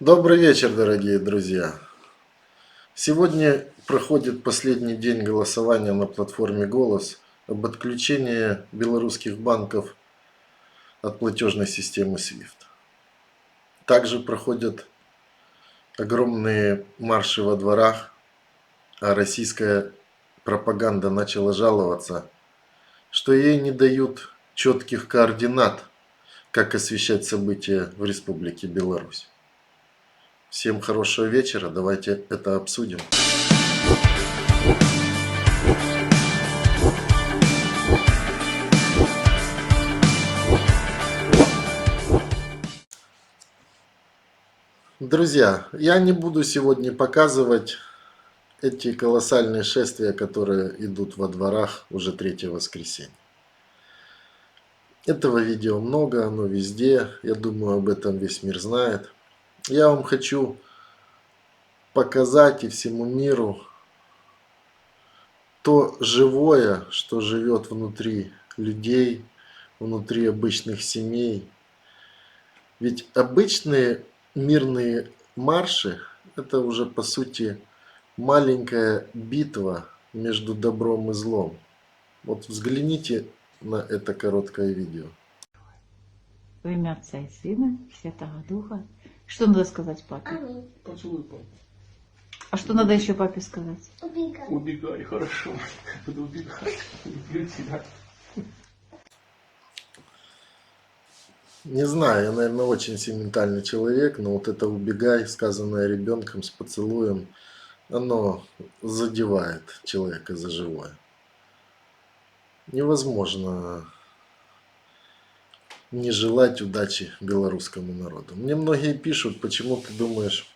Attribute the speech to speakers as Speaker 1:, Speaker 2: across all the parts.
Speaker 1: Добрый вечер, дорогие друзья! Сегодня проходит последний день голосования на платформе «Голос» об отключении белорусских банков от платежной системы SWIFT. Также проходят огромные марши во дворах, а российская пропаганда начала жаловаться, что ей не дают четких координат, как освещать события в Республике Беларусь. Всем хорошего вечера, давайте это обсудим. Друзья, я не буду сегодня показывать эти колоссальные шествия, которые идут во дворах уже третье воскресенье. Этого видео много, оно везде, я думаю, об этом весь мир знает. Я вам хочу показать и всему миру то живое, что живет внутри людей, внутри обычных семей. Ведь обычные мирные марши – это уже по сути маленькая битва между добром и злом. Вот взгляните на это короткое видео.
Speaker 2: Во имя Отца и Сына, Святого Духа. Что надо сказать папе?
Speaker 3: Аминь. Поцелуй папу.
Speaker 2: А что надо еще папе сказать?
Speaker 3: Убегай. Убегай, хорошо. Буду убегать. Люблю тебя.
Speaker 1: Не знаю, я, наверное, очень сентиментальный человек, но вот это «убегай», сказанное ребенком с поцелуем, оно задевает человека за живое. Невозможно не желать удачи белорусскому народу. Мне многие пишут, почему ты думаешь,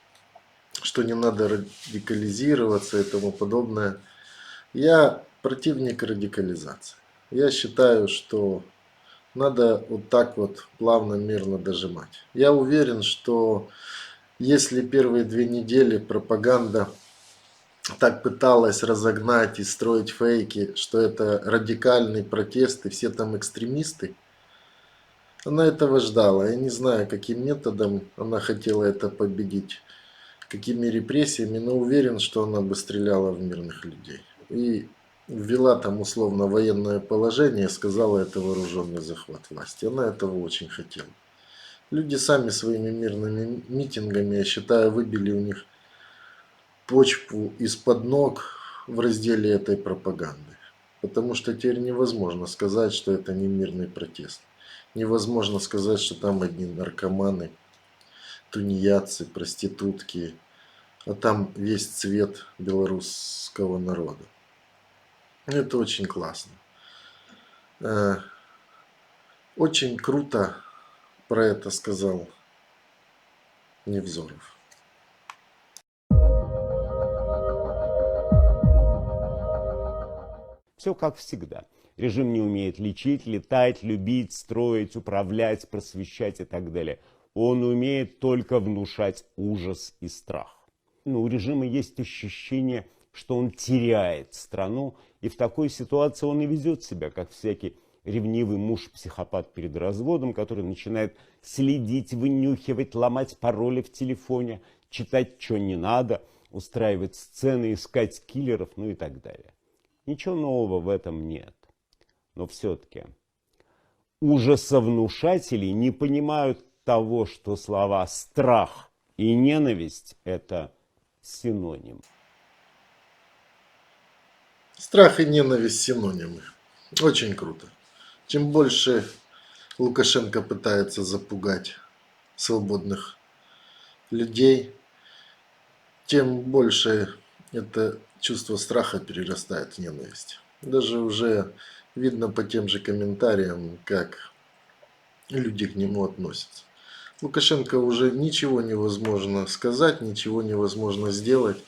Speaker 1: что не надо радикализироваться и тому подобное. Я противник радикализации. Я считаю, что надо вот так вот плавно, мирно дожимать. Я уверен, что если первые 2 недели пропаганда так пыталась разогнать и строить фейки, что это радикальный протест и все там экстремисты, она этого ждала. Я не знаю, каким методом она хотела это победить, какими репрессиями, но уверен, что она бы стреляла в мирных людей. И ввела там условно военное положение, сказала, это вооруженный захват власти. Она этого очень хотела. Люди сами своими мирными митингами, я считаю, выбили у них почву из-под ног в разделе этой пропаганды. Потому что теперь невозможно сказать, что это не мирный протест. Невозможно сказать, что там одни наркоманы, тунеядцы, проститутки, а там весь цвет белорусского народа. Это очень классно. Очень круто про это сказал Невзоров.
Speaker 4: Все как всегда. Режим не умеет лечить, летать, любить, строить, управлять, просвещать и так далее. Он умеет только внушать ужас и страх. Но у режима есть ощущение, что он теряет страну, и в такой ситуации он и ведет себя, как всякий ревнивый муж-психопат перед разводом, который начинает следить, вынюхивать, ломать пароли в телефоне, читать, что не надо, устраивать сцены, искать киллеров, ну и так далее. Ничего нового в этом нет. Но все-таки ужасовнушатели не понимают того, что слова «страх» и «ненависть» – это синоним.
Speaker 1: Страх и ненависть синонимы. Очень круто. Чем больше Лукашенко пытается запугать свободных людей, тем больше это чувство страха перерастает в ненависть. Даже уже видно по тем же комментариям, как люди к нему относятся. Лукашенко уже ничего невозможно сказать, ничего невозможно сделать,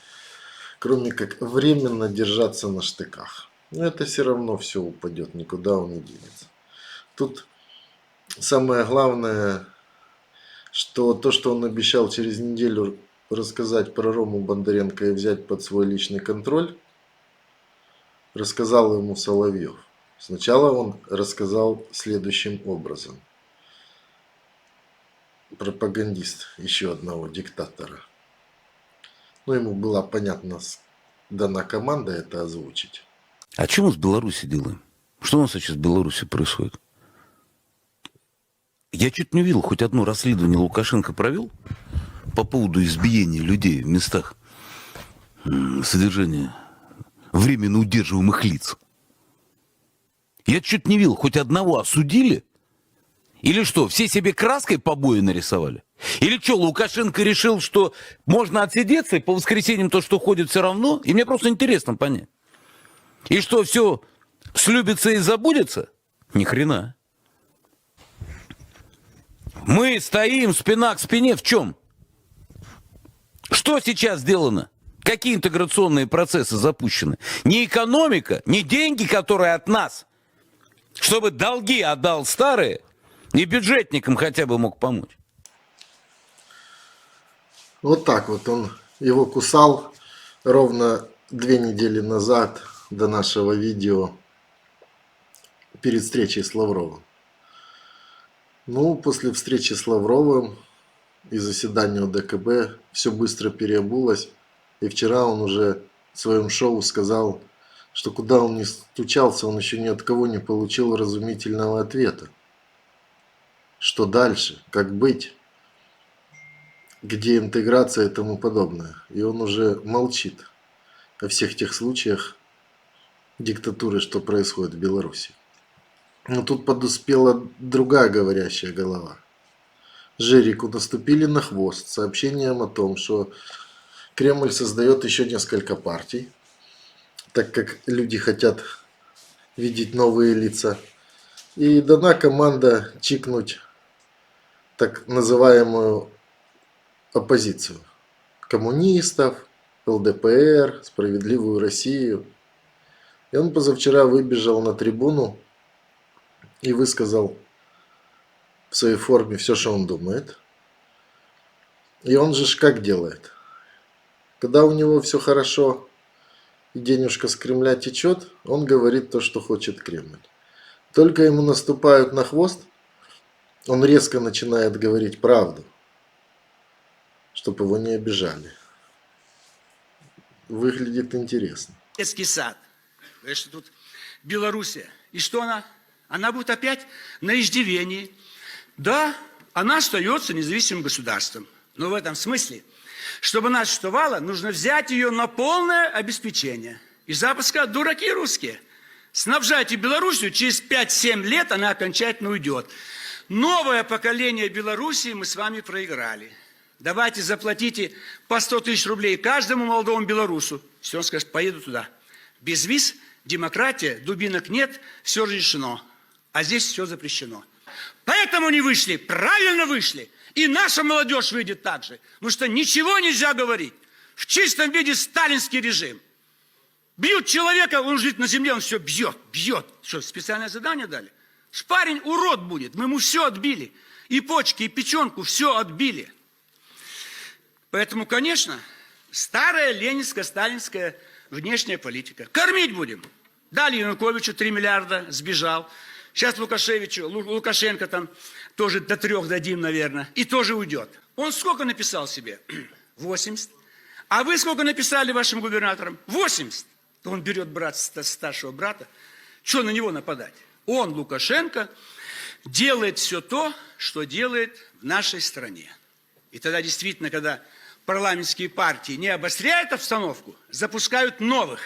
Speaker 1: кроме как временно держаться на штыках. Но это все равно все упадет, никуда он не денется. Тут самое главное, что то, что он обещал через неделю рассказать про Рому Бондаренко и взять под свой личный контроль, рассказал ему Соловьев. Сначала он рассказал следующим образом. пропагандист еще одного диктатора. Ну, ему была, понятно, дана команда это озвучить.
Speaker 5: А что мы с Беларусью делаем? Что у нас сейчас в Беларуси происходит? Я чуть не видел, хоть одно расследование Лукашенко провел по поводу избиения людей в местах содержания временно удерживаемых лиц. Я чуть не видел, хоть одного осудили? Или что, все себе краской побои нарисовали? Или что, Лукашенко решил, что можно отсидеться, и по воскресеньям то, что ходит, все равно? И мне просто интересно понять. И что, все слюбится и забудется? Ни хрена. Мы стоим спина к спине в чем? Что сейчас сделано? Какие интеграционные процессы запущены? Не экономика, не деньги, которые от нас, чтобы долги отдал старые, и бюджетникам хотя бы мог помочь.
Speaker 1: Вот так вот он его кусал ровно 2 недели назад до нашего видео перед встречей с Лавровым. Ну, после встречи с Лавровым и заседания ОДКБ все быстро переобулось. И вчера он уже в своем шоу сказал, что куда он ни стучался, он еще ни от кого не получил вразумительного ответа. Что дальше? Как быть? Где интеграция и тому подобное? И он уже молчит о всех тех случаях диктатуры, что происходит в Беларуси. Но тут подуспела другая говорящая голова. Жирику наступили на хвост сообщением о том, что Кремль создает еще несколько партий, так как люди хотят видеть новые лица. И дана команда чикнуть так называемую оппозицию. Коммунистов, ЛДПР, Справедливую Россию. И он позавчера выбежал на трибуну и высказал в своей форме все, что он думает. И он же как делает? Когда у него все хорошо и денежка с Кремля течет, он говорит то, что хочет Кремль. Только ему наступают на хвост, он резко начинает говорить правду, чтобы его не обижали. Выглядит интересно.
Speaker 6: Детский сад. Говорят, что тут Белоруссия. И что она? Она будет опять на иждивении. Да, она остается независимым государством. Но в этом смысле, чтобы она существовала, нужно взять ее на полное обеспечение. И Запад скажет: дураки русские, снабжайте Белоруссию, через 5-7 лет она окончательно уйдет. Новое поколение Белоруссии мы с вами проиграли. Давайте заплатите по 100 тысяч рублей каждому молодому белорусу. Все, он скажет: поеду туда. Без виз, демократия, дубинок нет, все разрешено. А здесь все запрещено. Поэтому не вышли, правильно вышли. И наша молодежь выйдет так же. Потому что ничего нельзя говорить. В чистом виде сталинский режим. Бьют человека, он жить на земле, он все бьет. Что, специальное задание дали? Парень урод будет, мы ему все отбили. И почки, и печенку, все отбили. Поэтому, конечно, старая ленинско-сталинская внешняя политика. Кормить будем. Дали Януковичу 3 миллиарда, сбежал. Сейчас Лукашенко там тоже до 3 дадим, наверное. И тоже уйдет. Он сколько написал себе? 80. А вы сколько написали вашим губернаторам? 80. То он берет старшего брата. Что на него нападать? Он, Лукашенко, делает все то, что делает в нашей стране. И тогда действительно, когда парламентские партии не обостряют обстановку, запускают новых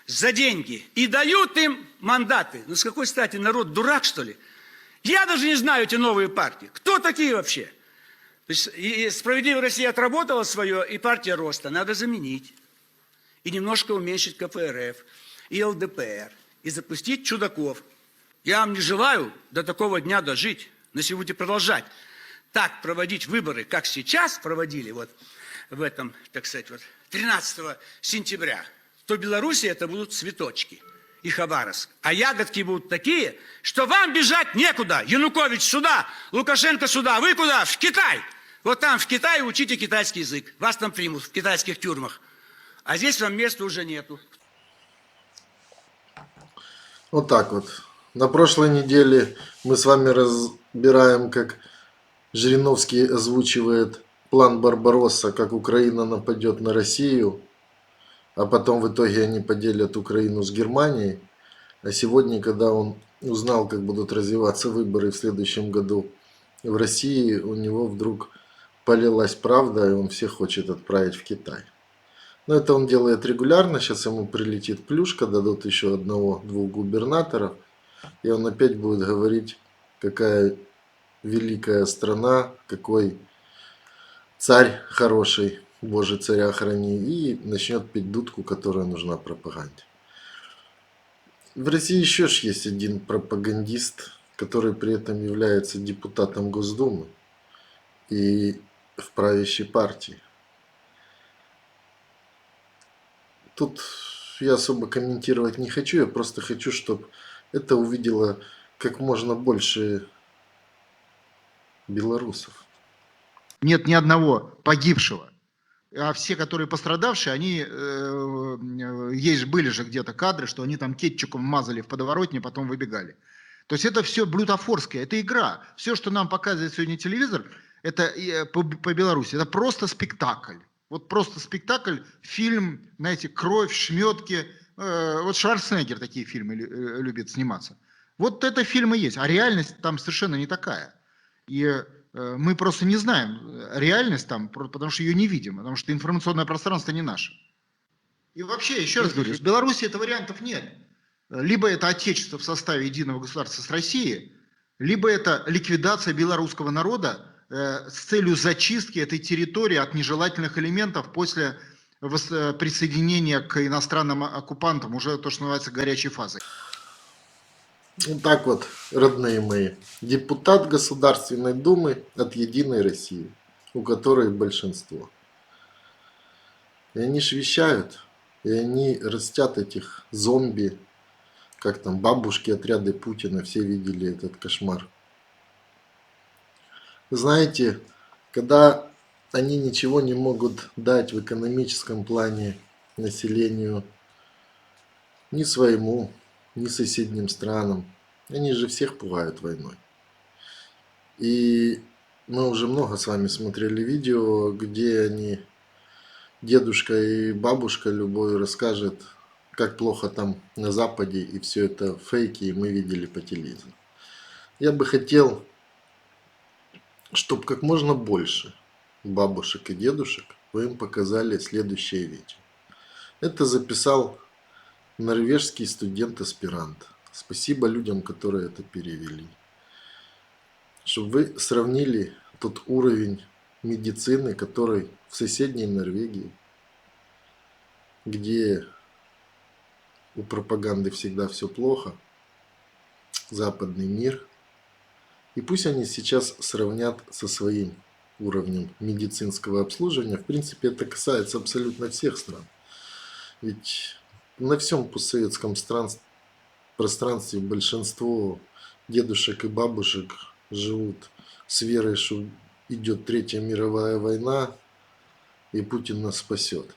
Speaker 6: за деньги и дают им мандаты. Ну с какой стати, народ дурак, что ли? Я даже не знаю эти новые партии. Кто такие вообще? То есть и «Справедливая Россия» отработала свое, и партия роста. Надо заменить. И немножко уменьшить КПРФ, и ЛДПР, и запустить чудаков. Я вам не желаю до такого дня дожить, но если вы будете продолжать так проводить выборы, как сейчас проводили, вот в этом, так сказать, вот 13 сентября, то в Беларуси это будут цветочки и Хабаровск. А ягодки будут такие, что вам бежать некуда. Янукович сюда, Лукашенко сюда. Вы куда? В Китай. Вот там в Китае учите китайский язык. Вас там примут в китайских тюрьмах. А здесь вам места уже нету.
Speaker 1: Вот так вот. На прошлой неделе мы с вами разбираем, как Жириновский озвучивает план Барбаросса, как Украина нападет на Россию, а потом в итоге они поделят Украину с Германией. А сегодня, когда он узнал, как будут развиваться выборы в следующем году в России, у него вдруг полилась правда, и он всех хочет отправить в Китай. Но это он делает регулярно, сейчас ему прилетит плюшка, дадут еще одного-двух губернаторов, и он опять будет говорить, какая великая страна, какой царь хороший, Боже, царя храни, и начнет петь дудку, которая нужна пропаганде. В России еще ж есть один пропагандист, который при этом является депутатом Госдумы и в правящей партии. Тут я особо комментировать не хочу, я просто хочу, чтобы это увидело как можно больше белорусов.
Speaker 7: Нет ни одного погибшего. А все, которые пострадавшие, они, были же где-то кадры, что они там кетчупом мазали в подворотне, потом выбегали. То есть это все блютофорское, это игра. Все, что нам показывает сегодня телевизор, это по Беларуси, это просто спектакль. Вот просто спектакль, фильм, знаете, кровь, шметки. Вот Шварценеггер такие фильмы любит сниматься. Вот это фильмы есть, а реальность там совершенно не такая. И мы просто не знаем реальность там, потому что ее не видим, потому что информационное пространство не наше. И вообще, еще раз говорю, с Беларуси это вариантов нет. Либо это отечество в составе единого государства с Россией, либо это ликвидация белорусского народа с целью зачистки этой территории от нежелательных элементов после присоединения к иностранным оккупантам, уже то, что называется горячей фазой.
Speaker 1: Вот так вот, родные мои. Депутат Государственной Думы от Единой России, у которой большинство. И они ж вещают, и они растят этих зомби, как там бабушки, отряды Путина, все видели этот кошмар. Знаете, когда они ничего не могут дать в экономическом плане населению, ни своему, ни соседним странам, они же всех пугают войной. И мы уже много с вами смотрели видео, где они, дедушка и бабушка любой расскажет, как плохо там на Западе, и все это фейки, и мы видели по телевизору. Я бы хотел, чтобы как можно больше бабушек и дедушек вы им показали следующее видео. Это записал норвежский студент-аспирант. Спасибо людям, которые это перевели. Чтобы вы сравнили тот уровень медицины, который в соседней Норвегии, где у пропаганды всегда все плохо, западный мир. И пусть они сейчас сравнят со своим уровнем медицинского обслуживания. В принципе, это касается абсолютно всех стран. Ведь на всем постсоветском пространстве большинство дедушек и бабушек живут с верой, что идет Третья мировая война, и Путин нас спасет.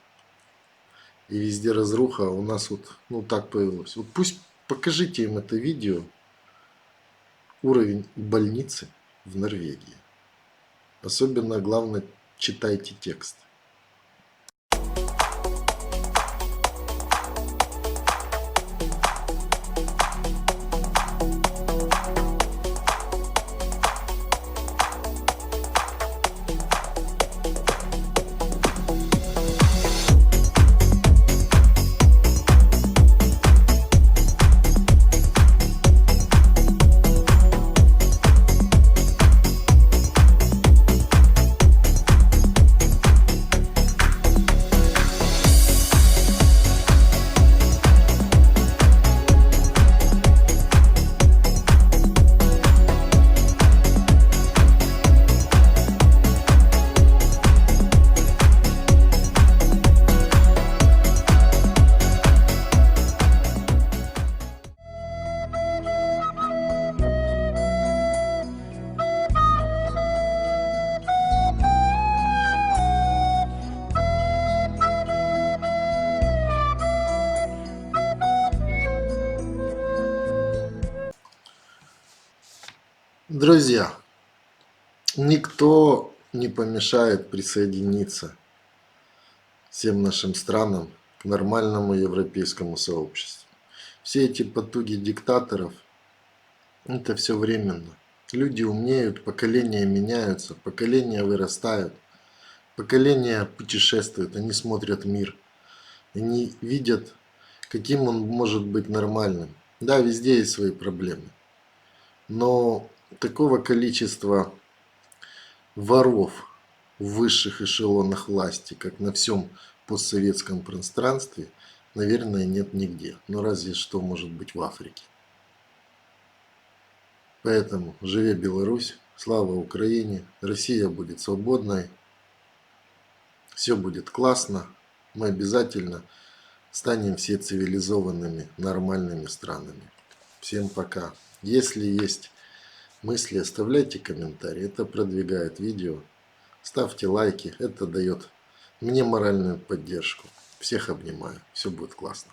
Speaker 1: И везде разруха, а у нас вот так повелось. Вот пусть покажите им это видео, уровень больницы в Норвегии. Особенно, главное, читайте текст. Друзья, Никто не помешает присоединиться всем нашим странам к нормальному европейскому сообществу. Все эти потуги диктаторов – это все временно. Люди умнеют, поколения меняются, поколения вырастают, поколения путешествуют, они смотрят мир, они видят, каким он может быть нормальным. Да, везде есть свои проблемы, но такого количества воров в высших эшелонах власти, как на всем постсоветском пространстве, наверное, нет нигде. Но разве что может быть в Африке. Поэтому живе Беларусь, слава Украине, Россия будет свободной, все будет классно, мы обязательно станем все цивилизованными, нормальными странами. Всем пока. Если есть мысли, оставляйте комментарии, это продвигает видео. Ставьте лайки, это дает мне моральную поддержку. Всех обнимаю, все будет классно.